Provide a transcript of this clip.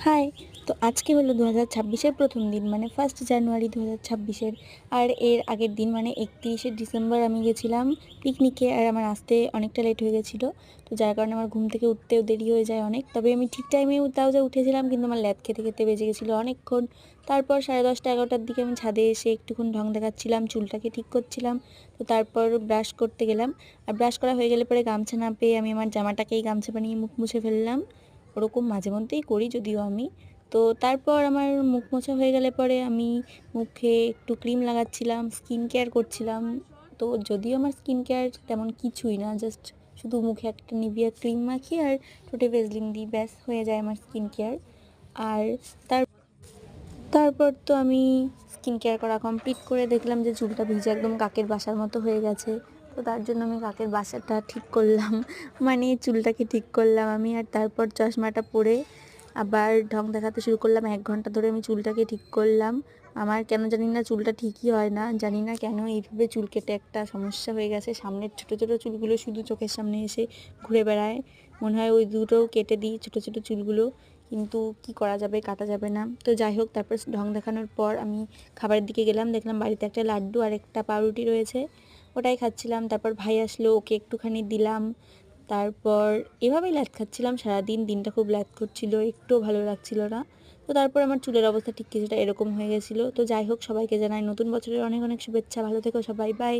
High! তো আজকে হলো ২০২৬ এর ১ম দিন মানে 1st জানুয়ারি ২০২৬ এর। আর এর আগের দিন মানে ৩১শে ডিসেম্বর আমি গেছিলাম পিকনিকে। আর আমার আসতে অনেকটা লেট হয়ে গেছিলো। তো যার কারণে আমার ঘুম থেকে উঠতেও দেরি হয়ে যায় অনেক। তবে আমি ঠিক টাইমেও তাও যা উঠেছিলাম, কিন্তু আমার ল্যাদ খেতে, খেতে বেজে গেছিলো অনেকক্ষণ। তারপর 10:30-11টার দিকে আমি ছাদে এসে একটুক্ষণ ঢং দেখাচ্ছিলাম, চুলটাকে ঠিক করছিলাম। তো তারপর ব্রাশ করতে গেলাম। আর ব্রাশ করা হয়ে গেলে পরে গামছা না পেয়ে আমি আমার জামাটাকেই গামছা বানিয়ে মুখ মুছে ফেললাম। ওরকম মাঝে মধ্যেই করি যদিও আমি। তো তারপর আমার মুখ মোছা হয়ে গেলে পরে আমি মুখে একটু ক্রিম লাগাচ্ছিলাম, স্কিন কেয়ার করছিলাম। তো যদিও আমার স্কিন কেয়ার তেমন কিছুই না, জাস্ট শুধু মুখে একটা নিভিয়া ক্রিম মাখি আর ঠোঁটে ভেজলিন দিই, ব্যাস হয়ে যায় আমার স্কিন কেয়ার। আর তার তারপর তো আমি স্কিন কেয়ার করা কমপ্লিট করে দেখলাম যে চুলটা ভিজে একদম কাকের বাসার মতো হয়ে গেছে। তো তার জন্য আমি কাকের বাসাটা ঠিক করলাম, মানে চুলটাকে ঠিক করলাম আমি। আর তারপর চশমাটা পরে আবার ঢং দেখাতে শুরু করলাম। 1 ঘন্টা ধরে আমি চুলটাকে ঠিক করলাম। আমার কেন জানি না চুলটা ঠিকই হয় না, জানি না কেন এইভাবে চুল কেটে একটা সমস্যা হয়ে গেছে। সামনের ছোটো ছোটো চুলগুলো শুধু চোখের সামনে এসে ঘুরে বেড়ায়, মনে হয় ওই দুটোও কেটে দিই ছোটো ছোটো চুলগুলো, কিন্তু কি করা যাবে, কাটা যাবে না। তো যাই হোক, তারপর ঢং দেখানোর পর আমি খাবারের দিকে গেলাম, দেখলাম বাড়িতে একটা লাড্ডু আর একটা পাউরুটি রয়েছে, ওটাই খাচ্ছিলাম। তারপর ভাই আসলো, ওকে একটুখানি দিলাম। তারপর এভাবেই ল্যাদ খাচ্ছিলাম সারাদিন। দিনটা খুব ল্যাদ করছিল, একটুও ভালো লাগছিল না। তো তারপর আমার চুলের অবস্থা ঠিক কিছুটা এরকম হয়ে গেছিলো। তো যাই হোক, সবাইকে জানাই নতুন বছরের অনেক অনেক শুভেচ্ছা। ভালো থেকো সবাই, বাই।